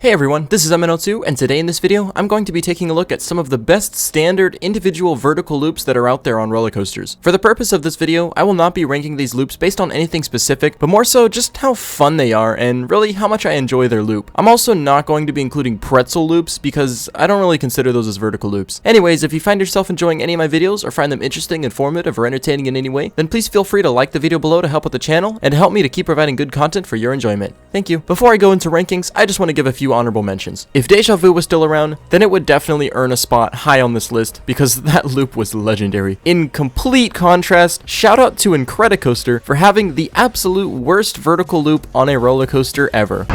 Hey everyone, this is MNO2, and today in this video, I'm going to be taking a look at some of the best standard individual vertical loops that are out there on roller coasters. For the purpose of this video, I will not be ranking these loops based on anything specific, but more so just how fun they are and really how much I enjoy their loop. I'm also not going to be including pretzel loops because I don't really consider those as vertical loops. Anyways, if you find yourself enjoying any of my videos or find them interesting, informative, or entertaining in any way, then please feel free to like the video below to help with the channel and to help me to keep providing good content for your enjoyment. Thank you. Before I go into rankings, I just want to give a few honorable mentions. If Deja Vu was still around, then it would definitely earn a spot high on this list because that loop was legendary. In complete contrast, shout out to Incredicoaster for having the absolute worst vertical loop on a roller coaster ever.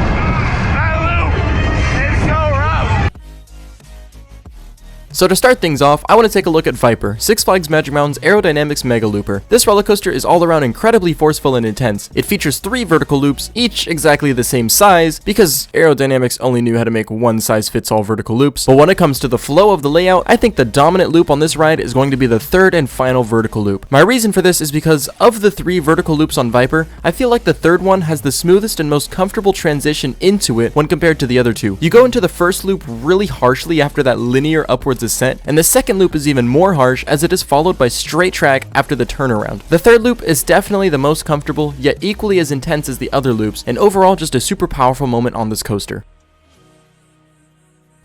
So to start things off, I want to take a look at Viper, Six Flags Magic Mountain's Aerodynamics Mega Looper. This roller coaster is all around incredibly forceful and intense. It features 3 vertical loops, each exactly the same size, because Aerodynamics only knew how to make one size fits all vertical loops. But when it comes to the flow of the layout, I think the dominant loop on this ride is going to be the third and final vertical loop. My reason for this is because of the 3 vertical loops on Viper, I feel like the third one has the smoothest and most comfortable transition into it when compared to the other 2. You go into the first loop really harshly after that linear upwards descent, and the second loop is even more harsh as it is followed by straight track after the turnaround. The third loop is definitely the most comfortable, yet equally as intense as the other loops, and overall just a super powerful moment on this coaster.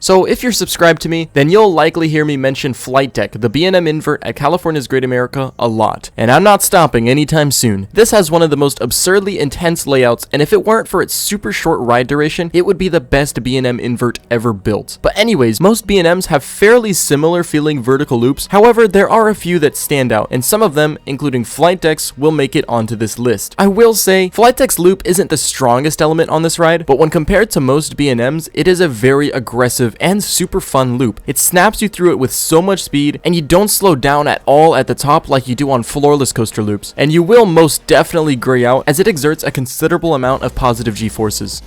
So if you're subscribed to me, then you'll likely hear me mention Flight Deck, the B&M invert at California's Great America, a lot. And I'm not stopping anytime soon. This has one of the most absurdly intense layouts, and if it weren't for its super short ride duration, it would be the best B&M invert ever built. But anyways, most B&Ms have fairly similar feeling vertical loops, however there are a few that stand out, and some of them, including Flight Deck's, will make it onto this list. I will say, Flight Deck's loop isn't the strongest element on this ride, but when compared to most B&Ms, it is a very aggressive and super fun loop. It snaps you through it with so much speed, and you don't slow down at all at the top like you do on floorless coaster loops, and you will most definitely gray out as it exerts a considerable amount of positive G-forces.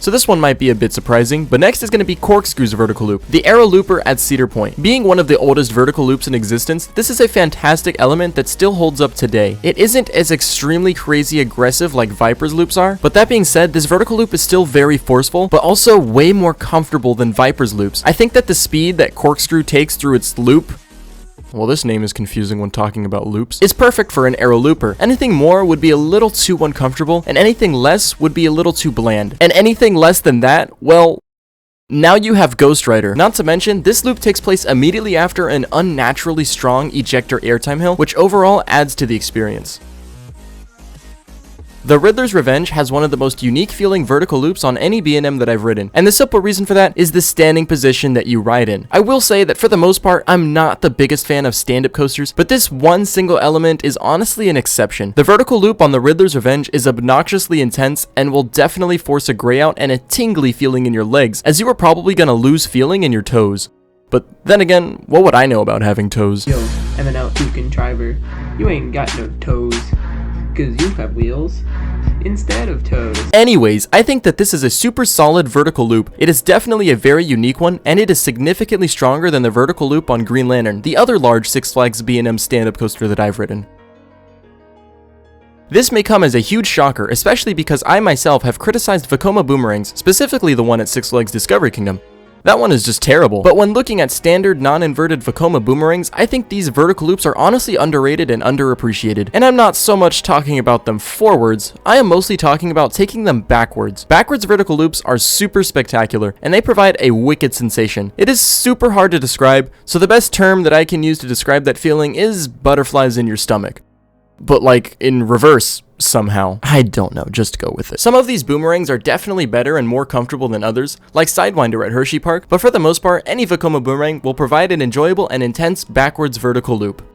So this one might be a bit surprising, but next is going to be Corkscrew's vertical loop, the Aero Looper at Cedar Point. Being one of the oldest vertical loops in existence, this is a fantastic element that still holds up today. It isn't as extremely crazy aggressive like Viper's loops are, but that being said, this vertical loop is still very forceful, but also way more comfortable than Viper's loops. I think that the speed that Corkscrew takes through its loop, well, this name is confusing when talking about loops, is perfect for an Aero Looper. Anything more would be a little too uncomfortable, and anything less would be a little too bland. And anything less than that, well, now you have Ghost Rider. Not to mention, this loop takes place immediately after an unnaturally strong ejector airtime hill, which overall adds to the experience. The Riddlers Revenge has one of the most unique feeling vertical loops on any B&M that I've ridden, and the simple reason for that is the standing position that you ride in. I will say that for the most part, I'm not the biggest fan of stand-up coasters, but this one single element is honestly an exception. The vertical loop on the Riddlers Revenge is obnoxiously intense and will definitely force a gray out and a tingly feeling in your legs, as you are probably gonna lose feeling in your toes. But then again, what would I know about having toes? Yo, MNO2 contriver, you ain't got no toes. Cause you have wheels instead of toes. Anyways, I think that this is a super solid vertical loop. It is definitely a very unique one, and it is significantly stronger than the vertical loop on Green Lantern, the other large Six Flags B&M stand-up coaster that I've ridden. This may come as a huge shocker, especially because I myself have criticized Vekoma boomerangs, specifically the one at Six Flags Discovery Kingdom. That one is just terrible. But when looking at standard non-inverted Vekoma boomerangs, I think these vertical loops are honestly underrated and underappreciated. And I'm not so much talking about them forwards, I am mostly talking about taking them backwards. Backwards vertical loops are super spectacular, and they provide a wicked sensation. It is super hard to describe, so the best term that I can use to describe that feeling is butterflies in your stomach. But like in reverse somehow. I don't know, just go with it. Some of these boomerangs are definitely better and more comfortable than others, like Sidewinder at Hershey Park, but for the most part, any Vekoma boomerang will provide an enjoyable and intense backwards vertical loop.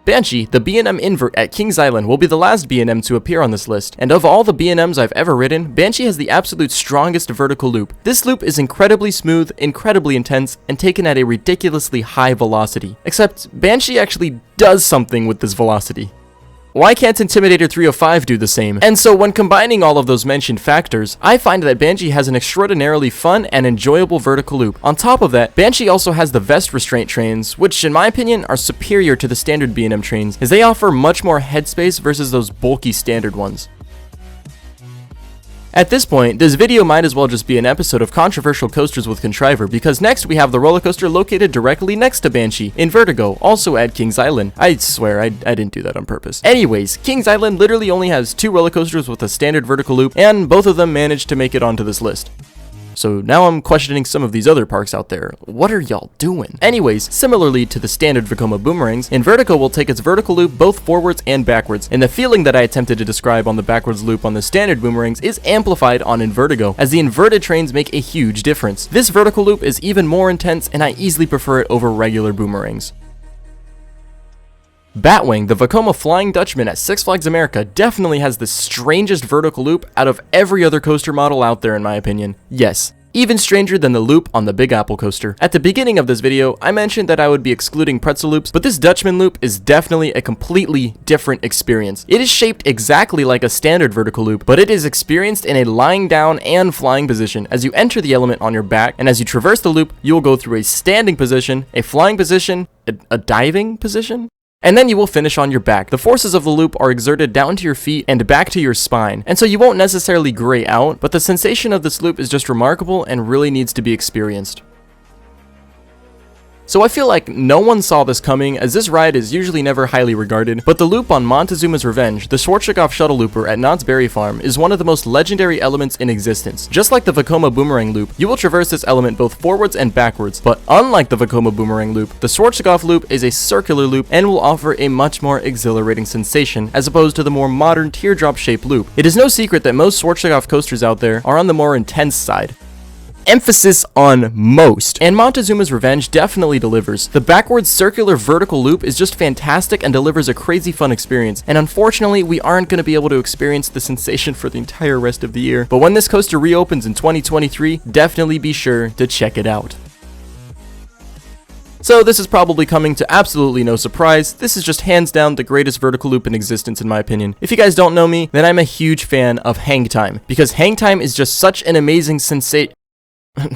Banshee, the B&M invert at Kings Island, will be the last B&M to appear on this list, and of all the B&Ms I've ever ridden, Banshee has the absolute strongest vertical loop. This loop is incredibly smooth, incredibly intense, and taken at a ridiculously high velocity. Except, Banshee actually does something with this velocity. Why can't Intimidator 305 do the same? And so when combining all of those mentioned factors, I find that Banshee has an extraordinarily fun and enjoyable vertical loop. On top of that, Banshee also has the vest restraint trains, which in my opinion are superior to the standard B&M trains, as they offer much more headspace versus those bulky standard ones. At this point, this video might as well just be an episode of Controversial Coasters with Contriver, because next we have the roller coaster located directly next to Banshee, in Vertigo, also at Kings Island. I swear, I didn't do that on purpose. Anyways, Kings Island literally only has 2 roller coasters with a standard vertical loop, and both of them managed to make it onto this list. So now I'm questioning some of these other parks out there. What are y'all doing? Anyways, similarly to the standard Vekoma boomerangs, Invertigo will take its vertical loop both forwards and backwards, and the feeling that I attempted to describe on the backwards loop on the standard boomerangs is amplified on Invertigo, as the inverted trains make a huge difference. This vertical loop is even more intense, and I easily prefer it over regular boomerangs. Batwing, the Vekoma Flying Dutchman at Six Flags America, definitely has the strangest vertical loop out of every other coaster model out there in my opinion. Yes, even stranger than the loop on the Big Apple coaster. At the beginning of this video, I mentioned that I would be excluding pretzel loops, but this Dutchman loop is definitely a completely different experience. It is shaped exactly like a standard vertical loop, but it is experienced in a lying down and flying position as you enter the element on your back, and as you traverse the loop, you will go through a standing position, a flying position, a diving position, and then you will finish on your back. The forces of the loop are exerted down to your feet and back to your spine, and so you won't necessarily gray out, but the sensation of this loop is just remarkable and really needs to be experienced. So I feel like no one saw this coming, as this ride is usually never highly regarded, but the loop on Montezumas Revenge, the Schwarzkopf shuttle looper at Knott's Berry Farm, is one of the most legendary elements in existence. Just like the Vekoma boomerang loop, you will traverse this element both forwards and backwards, but unlike the Vekoma boomerang loop, the Schwarzkopf loop is a circular loop and will offer a much more exhilarating sensation, as opposed to the more modern teardrop-shaped loop. It is no secret that most Schwarzkopf coasters out there are on the more intense side. Emphasis on most. And Montezuma's Revenge definitely delivers. The backwards circular vertical loop is just fantastic and delivers a crazy fun experience. And unfortunately, we aren't going to be able to experience the sensation for the entire rest of the year. But when this coaster reopens in 2023, definitely be sure to check it out. So this is probably coming to absolutely no surprise. This is just hands down the greatest vertical loop in existence in my opinion. If you guys don't know me, then I'm a huge fan of Hang Time, because Hang Time is just such an amazing sensation.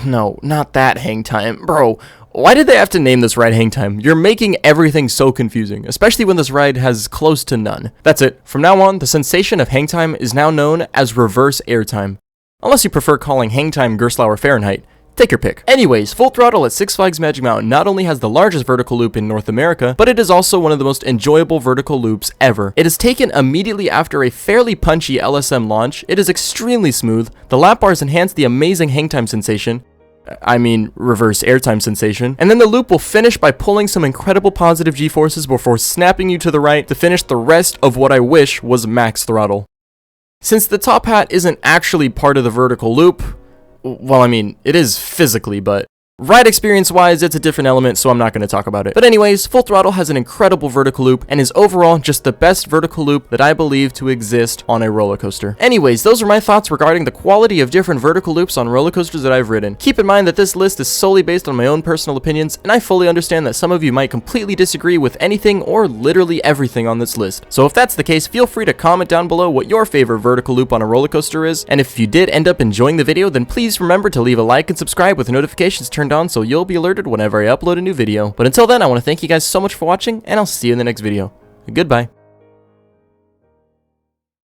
No, not that Hang Time. Bro, why did they have to name this ride Hang Time? You're making everything so confusing, especially when this ride has close to none. That's it. From now on, the sensation of Hang Time is now known as reverse airtime. Unless you prefer calling Hang Time Gerstlauer Fahrenheit. Take your pick. Anyways, Full Throttle at Six Flags Magic Mountain not only has the largest vertical loop in North America, but it is also one of the most enjoyable vertical loops ever. It is taken immediately after a fairly punchy LSM launch. It is extremely smooth. The lap bars enhance the amazing hang time sensation. Reverse airtime sensation. And then the loop will finish by pulling some incredible positive G-forces before snapping you to the right to finish the rest of what I wish was max throttle. Since the top hat isn't actually part of the vertical loop, well, it is physically, but ride experience-wise, it's a different element, so I'm not going to talk about it. But anyways, Full Throttle has an incredible vertical loop and is overall just the best vertical loop that I believe to exist on a roller coaster. Anyways, those are my thoughts regarding the quality of different vertical loops on roller coasters that I've ridden. Keep in mind that this list is solely based on my own personal opinions, and I fully understand that some of you might completely disagree with anything or literally everything on this list. So if that's the case, feel free to comment down below what your favorite vertical loop on a roller coaster is, and if you did end up enjoying the video, then please remember to leave a like and subscribe with notifications turned on so you'll be alerted whenever I upload a new video. But until then, I want to thank you guys so much for watching, and I'll see you in the next video. Goodbye.